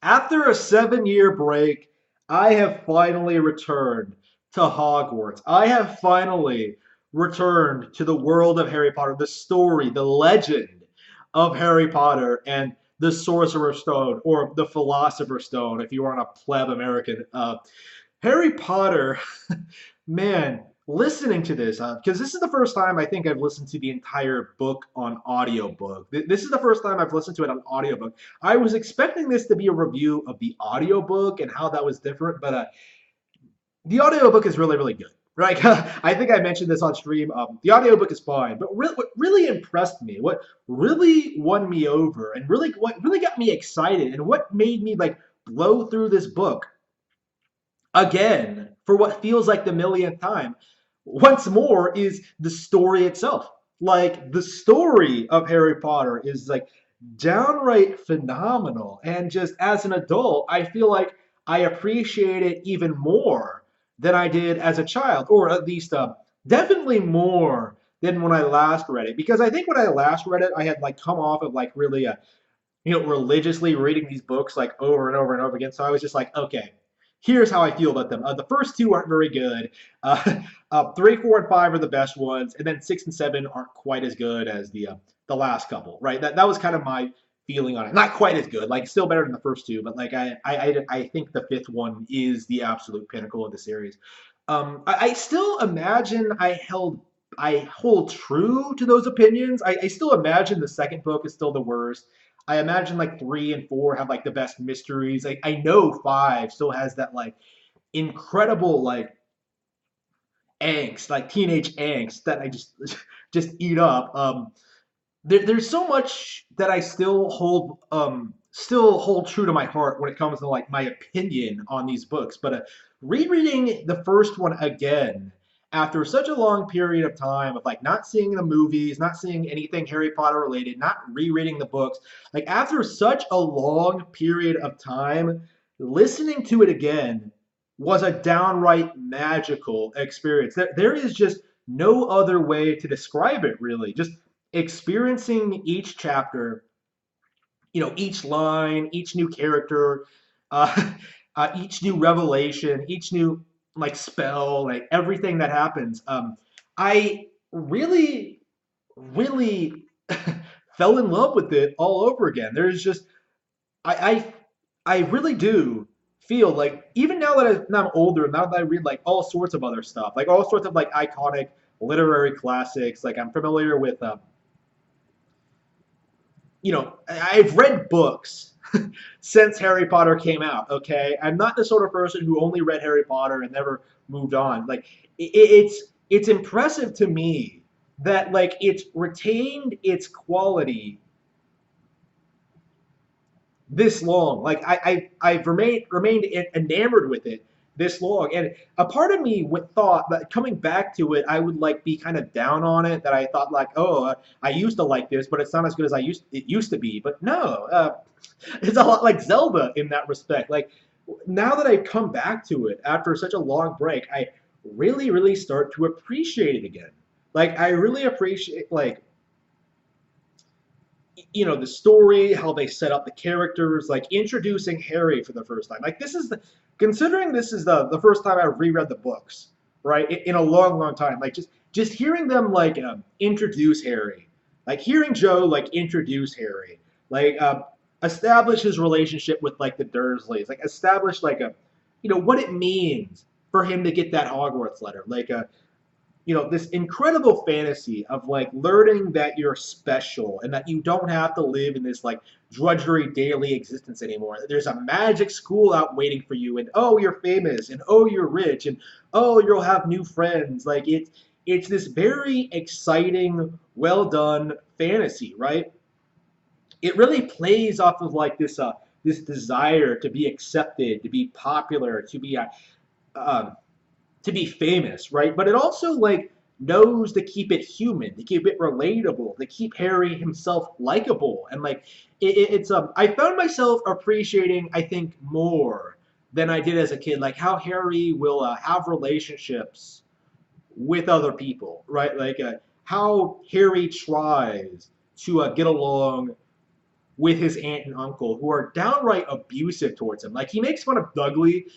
After a 7-year break, I have finally returned to Hogwarts. I have finally returned to the world of Harry Potter, the story, the legend of Harry Potter and the Sorcerer's Stone, or the Philosopher's Stone, if you are on a pleb American. Harry Potter, man, listening to this, because this is the first time I think I've listened to the entire book on audiobook. This is the first time I've listened to it on audiobook. I was expecting this to be a review of the audiobook and how that was different, but the audiobook is really, really good. Right? I think I mentioned this on stream. The audiobook is fine, but what really impressed me, what really won me over, and really what really got me excited, and what made me like blow through this book again for what feels like the millionth time once more is the story itself. Like the story of Harry Potter is like downright phenomenal, and just as an adult I feel like I appreciate it even more than I did as a child, or at least definitely more than when I last read it, because I think when I last read it I had like come off of like really religiously reading these books like over and over and over again. So I was just like, okay, here's how I feel about them. The first two aren't very good. Three, four, and five are the best ones, and then six and seven aren't quite as good as the last couple. Right? That was kind of my feeling on it. Not quite as good. Like still better than the first two, but like I think the fifth one is the absolute pinnacle of the series. I still imagine I hold true to those opinions. I still imagine the second book is still the worst. I imagine like three and four have like the best mysteries. I know five still has that like incredible like angst, like teenage angst that I just just eat up. There's so much that I still hold true to my heart when it comes to like my opinion on these books. But rereading the first one again after such a long period of time of like not seeing the movies, not seeing anything Harry Potter related, not rereading the books, like after such a long period of time, listening to it again was a downright magical experience. There is just no other way to describe it, really. Just experiencing each chapter, each line, each new character, uh, each new revelation, each new like spell, like everything that happens. I really, really fell in love with it all over again. There's just I really do feel like even now I'm older, now that I read like all sorts of other stuff, like all sorts of like iconic literary classics, like I'm familiar with I've read books since Harry Potter came out. Okay, I'm not the sort of person who only read Harry Potter and never moved on. Like it's impressive to me that like it's retained its quality this long. Like I've remained enamored with it this long, and a part of me would thought that coming back to it, I would like be kind of down on it. That I thought like, oh, I used to like this, but it's not as good as it used to be. But no, it's a lot like Zelda in that respect. Like now that I've come back to it after such a long break, I really, really start to appreciate it again. Like I really appreciate like the story, how they set up the characters, like introducing Harry for the first time. Like this is considering this is the first time I've reread the books, right? In a long, long time. Like just hearing them like introduce Harry, like hearing Joe like introduce Harry, like establish his relationship with like the Dursleys, like establish like what it means for him to get that Hogwarts letter, like this incredible fantasy of like learning that you're special and that you don't have to live in this like drudgery daily existence anymore. There's a magic school out waiting for you, and oh, you're famous, and oh, you're rich, and oh, you'll have new friends. Like it's this very exciting, well done fantasy, right? It really plays off of like this desire to be accepted, to be popular, um, to be famous, right? But it also like knows to keep it human, to keep it relatable, to keep Harry himself likable, and like it's I found myself appreciating I think more than I did as a kid, like how Harry will have relationships with other people, right? Like how Harry tries to get along with his aunt and uncle, who are downright abusive towards him. Like he makes fun of Dudley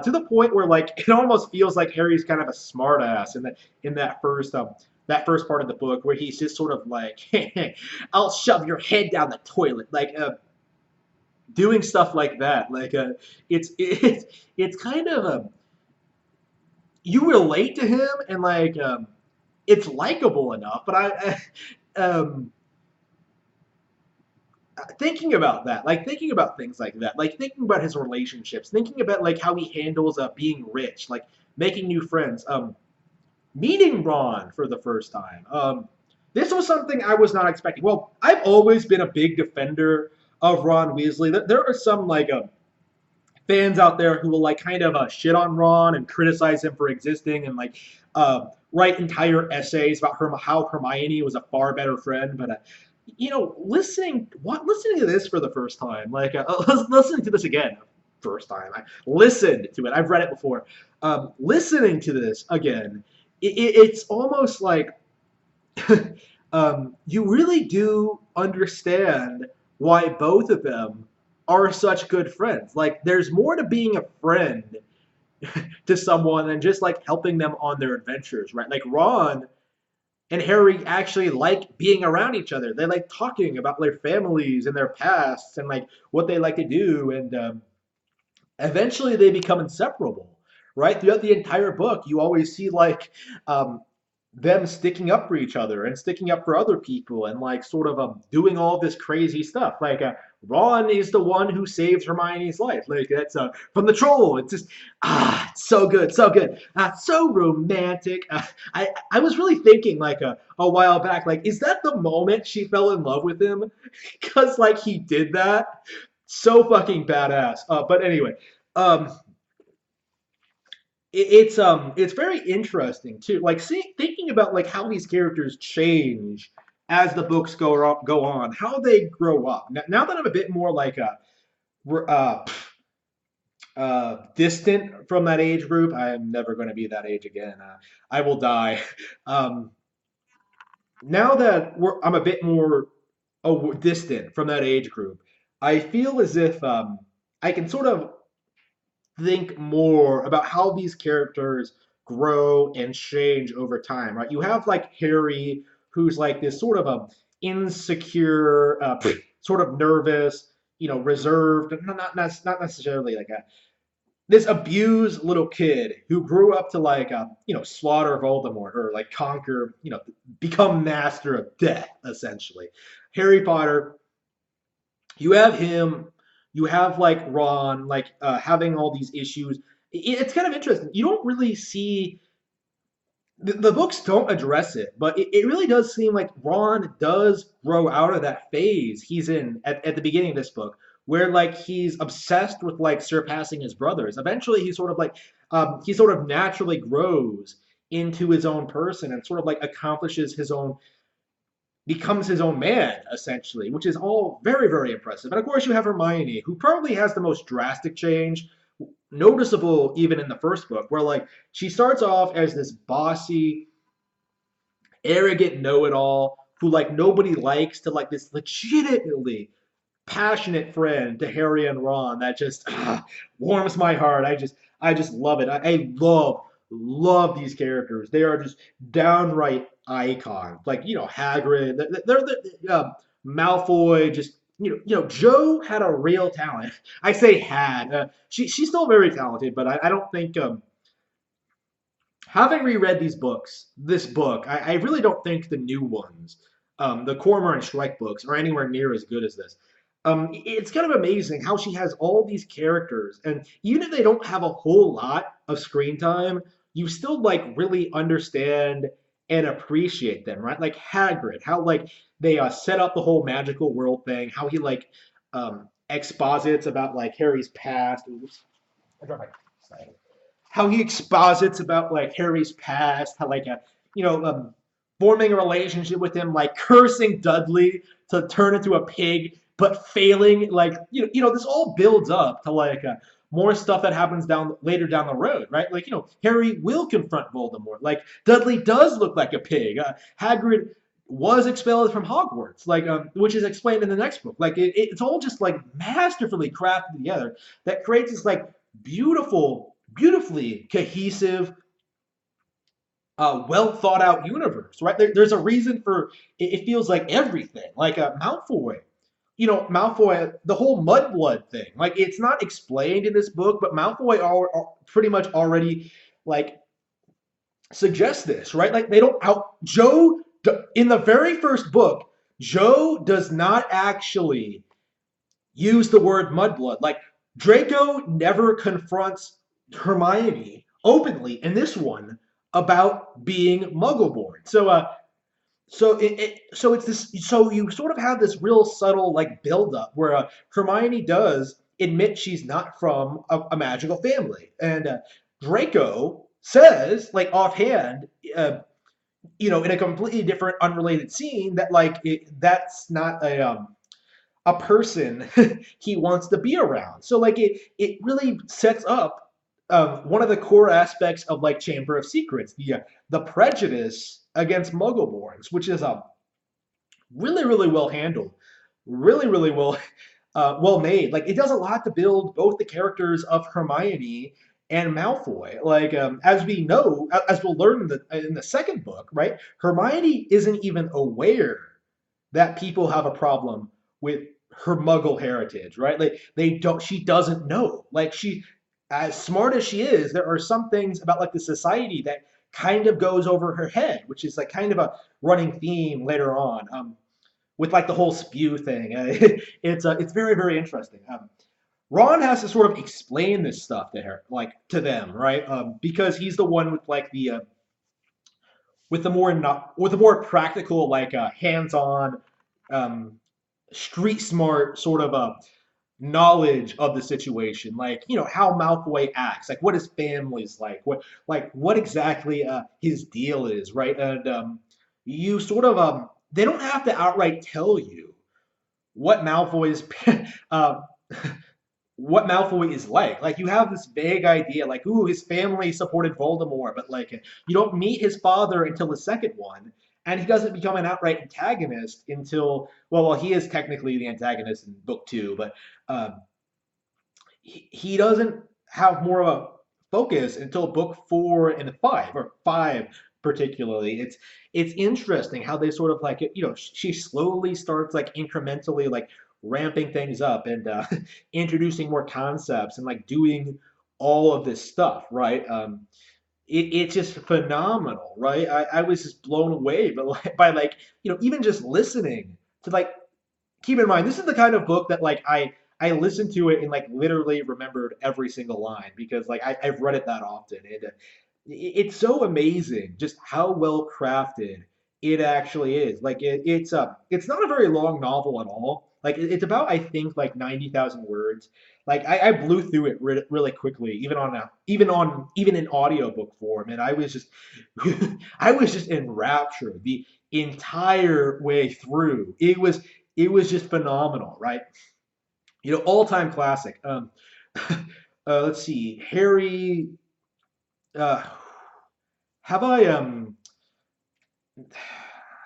to the point where like it almost feels like Harry's kind of a smartass in that first part of the book where he's just sort of like, I'll shove your head down the toilet, like doing stuff like that. Like it's kind of you relate to him and like it's likable enough, but um, thinking about that, like thinking about things like that, like thinking about his relationships, thinking about like how he handles being rich, like making new friends, meeting Ron for the first time. This was something I was not expecting. Well, I've always been a big defender of Ron Weasley. There are some like fans out there who will like kind of shit on Ron and criticize him for existing and like write entire essays about how Hermione was a far better friend. But listening to this for the first time, like listening to this again, first time I listened to it. I've read it before. Listening to this again, it's almost like you really do understand why both of them are such good friends. Like, there's more to being a friend to someone than just like helping them on their adventures, right? Like Ron and Harry actually like being around each other. They like talking about their families and their pasts and like what they like to do, and eventually they become inseparable. Right throughout the entire book, you always see like um, them sticking up for each other and sticking up for other people and like sort of doing all this crazy stuff. Like Ron is the one who saves Hermione's life. Like that's from the troll. It's just so good, so good, so romantic. I was really thinking like a while back, like is that the moment she fell in love with him? Because like he did that so fucking badass. But anyway. Um, it's very interesting too. Like thinking about like how these characters change as the books go on, how they grow up. Now that I'm a bit more like uh, distant from that age group, I am never going to be that age again. I will die. Um, Now that I'm a bit more distant from that age group, I feel as if I can sort of think more about how these characters grow and change over time, right? You have like Harry, who's like this sort of a insecure, sort of nervous, reserved, not necessarily like a this abused little kid who grew up to like slaughter Voldemort or like conquer, become master of death essentially. Harry Potter, you have him, you have like Ron like having all these issues. It's kind of interesting. You don't really see the books don't address it, but it really does seem like Ron does grow out of that phase he's in at the beginning of this book, where like he's obsessed with like surpassing his brothers. Eventually, he sort of naturally grows into his own person and sort of like accomplishes his own becomes his own man essentially, which is all very very impressive. And of course, you have Hermione, who probably has the most drastic change, noticeable even in the first book, where like she starts off as this bossy, arrogant know-it-all who like nobody likes to like this legitimately passionate friend to Harry and Ron that just warms my heart. I just love it. I love these characters. They are just downright icons. Like Hagrid, they're the Malfoy. Just Jo had a real talent. I say had. She's still very talented, but I don't think having reread this book, I really don't think the new ones, the Cormoran Strike books, are anywhere near as good as this. It's kind of amazing how she has all these characters, and even if they don't have a whole lot of screen time, you still like really understand and appreciate them, right? Like Hagrid, how like they set up the whole magical world thing, how he like exposits about like Harry's past. Oops, I dropped my slide. How he exposits about like Harry's past, how like you know um, forming a relationship with him, like cursing Dudley to turn into a pig, but failing. Like this all builds up to like more stuff that happens later down the road, right? Like Harry will confront Voldemort. Like Dudley does look like a pig. Hagrid was expelled from Hogwarts, like which is explained in the next book. Like it's all just like masterfully crafted together that creates this like beautifully cohesive, well thought out universe, right? There's a reason for it feels like everything, like Malfoy. Malfoy, the whole mudblood thing, like it's not explained in this book, but Malfoy pretty much already like suggests this, right? Like they don't out Joe in the very first book. Joe does not actually use the word mudblood. Like Draco never confronts Hermione openly in this one about being Muggleborn. So it's this. So you sort of have this real subtle like buildup where Hermione does admit she's not from a magical family, and Draco says like offhand, in a completely different, unrelated scene that like that's not a person he wants to be around. So like it really sets up one of the core aspects of like Chamber of Secrets, the prejudice against Muggleborns, which is really well handled, really well made. Like it does a lot to build both the characters of Hermione and Malfoy. Like as we know, as we'll learn in the second book, right? Hermione isn't even aware that people have a problem with her Muggle heritage, right? Like they don't. She doesn't know. Like she, as smart as she is, there are some things about like the society that kind of goes over her head, which is like kind of a running theme later on. With like the whole spew thing. It's very interesting. Ron has to sort of explain this stuff to her, like to them, right? Because he's the one with like the with the more not with the more practical, like hands-on, um, street smart sort of knowledge of the situation, like how Malfoy acts, like what his family's like what exactly his deal is, right? And you sort of they don't have to outright tell you what Malfoy's uh, what Malfoy is like. Like you have this vague idea, like ooh, his family supported Voldemort, but like you don't meet his father until the second one, and he doesn't become an outright antagonist until well, he is technically the antagonist in book two, but um, he doesn't have more of a focus until book four and five, or five particularly. It's interesting how they sort of like she slowly starts like incrementally like ramping things up and introducing more concepts and like doing all of this stuff, right? It's just phenomenal, right? I was just blown away, but like, by like even just listening to like keep in mind this is the kind of book that like I listened to it and like literally remembered every single line because like I've read it that often and it's so amazing just how well crafted it actually is. Like it's not a very long novel at all. Like it's about I think like 90,000 words. Like I blew through it really quickly, even in audiobook form, and I was just I was just enraptured the entire way through. It was just phenomenal, right? All time classic. Let's see, Harry. Uh, have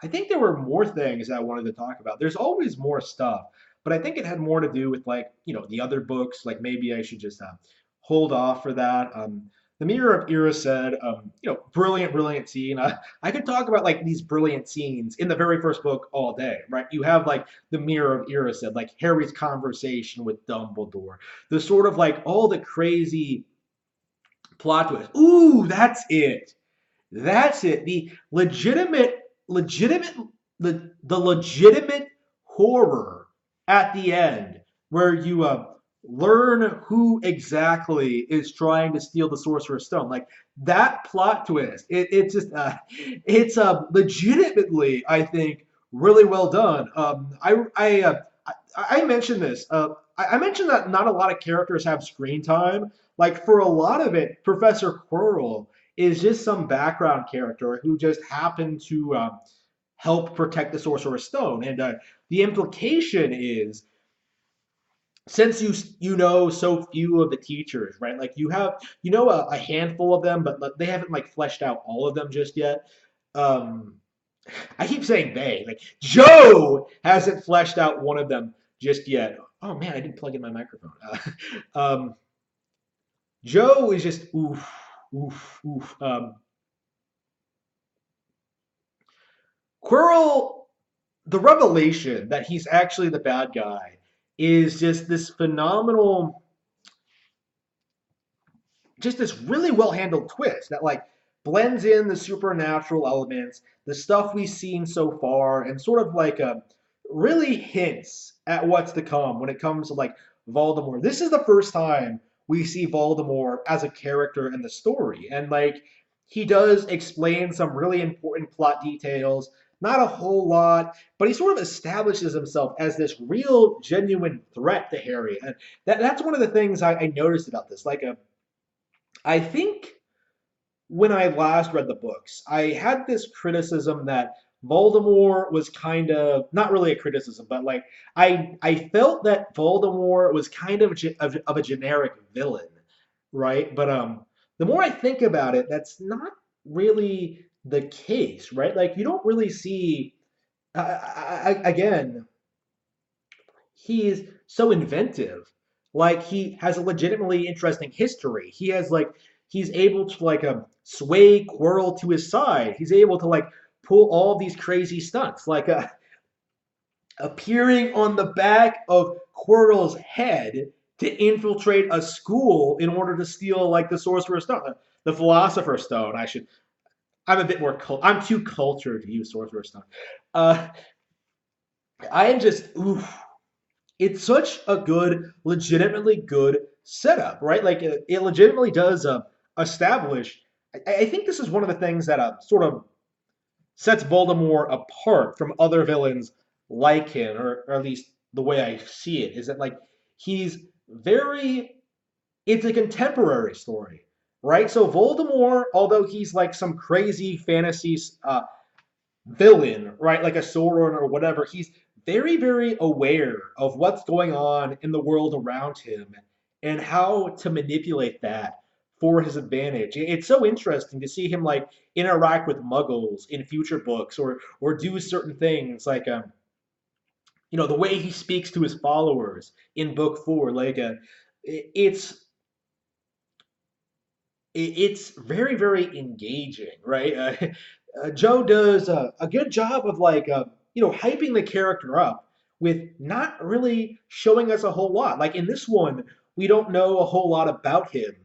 I think there were more things I wanted to talk about. There's always more stuff, but I think it had more to do with like the other books. Like maybe I should just hold off for that. The Mirror of Erised, brilliant scene. I could talk about like these brilliant scenes in the very first book all day, right? You have like the Mirror of Erised, like Harry's conversation with Dumbledore, the sort of like all the crazy plot twist. Ooh, that's it. That's it. The legitimate, the legitimate horror at the end, where you learn who exactly is trying to steal the Sorcerer's Stone. Like that plot twist, it's just, it's legitimately, I think, really well done. I mentioned this. I mentioned that not a lot of characters have screen time. Like for a lot of it, Professor Quirrell is just some background character who just happened to help protect the Sorcerer's Stone. And the implication is, since you know so few of the teachers, right? Like you have a handful of them, but they haven't like fleshed out all of them just yet. Um, I keep saying they. Like Joe hasn't fleshed out one of them just yet. Oh man, I didn't plug in my microphone. Joe is just oof, oof, oof. Quirrell, the revelation that he's actually the bad guy is just this phenomenal, just this really well handled twist that like blends in the supernatural elements, the stuff we've seen so far, and sort of like really hints at what's to come when it comes to like Voldemort. This is the first time we see Voldemort as a character in the story, and like he does explain some really important plot details. Not a whole lot, but he sort of establishes himself as this real, genuine threat to Harry, and that's one of the things I noticed about this. Like, I think when I last read the books, I had this criticism that Voldemort was kind of not really a criticism, but like I felt that Voldemort was kind of of a generic villain, right? But the more I think about it, that's not really the case, right? Like you don't really see again, he is so inventive. Like he has a legitimately interesting history. He has like he's able to like sway Quirrell to his side. He's able to like pull all these crazy stunts, like appearing on the back of Quirrell's head to infiltrate a school in order to steal like the Sorcerer's Stone, the Philosopher's Stone. I should. I'm a bit more. I'm too cultured to use Sorcerer's Stone. Uh, I am just oof. It's such a good, legitimately good setup, right? Like it legitimately does establish. I think this is one of the things that sort of sets Voldemort apart from other villains like him, or at least the way I see it, is that like he's very. It's a contemporary story, right? So Voldemort, although he's like some crazy fantasy villain, right? Like a Sauron or whatever. He's very, very aware of what's going on in the world around him and how to manipulate that for his advantage. It's so interesting to see him like interact with muggles in future books or do certain things like the way he speaks to his followers in book 4 like it's it's very very engaging, right? Joe does a good job of like hyping the character up with not really showing us a whole lot. Like in this one, we don't know a whole lot about him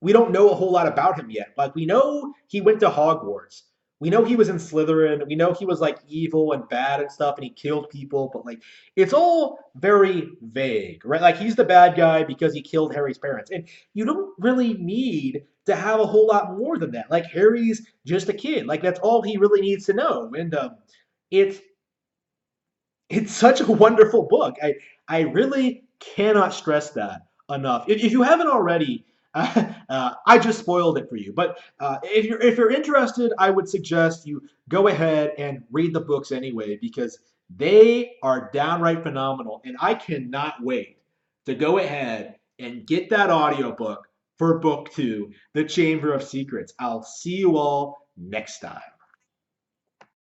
we don't know a whole lot about him yet. Like we know he went to Hogwarts. We know he was in Slytherin. We know he was like evil and bad and stuff, and he killed people. But like, it's all very vague, right? Like he's the bad guy because he killed Harry's parents, and you don't really need to have a whole lot more than that. Like Harry's just a kid. Like that's all he really needs to know, and it's it's such a wonderful book. I really cannot stress that enough. If you haven't already, I just spoiled it for you. But if you're interested, I would suggest you go ahead and read the books anyway because they are downright phenomenal, and I cannot wait to go ahead and get that audiobook for book 2, The Chamber of Secrets. I'll see you all next time.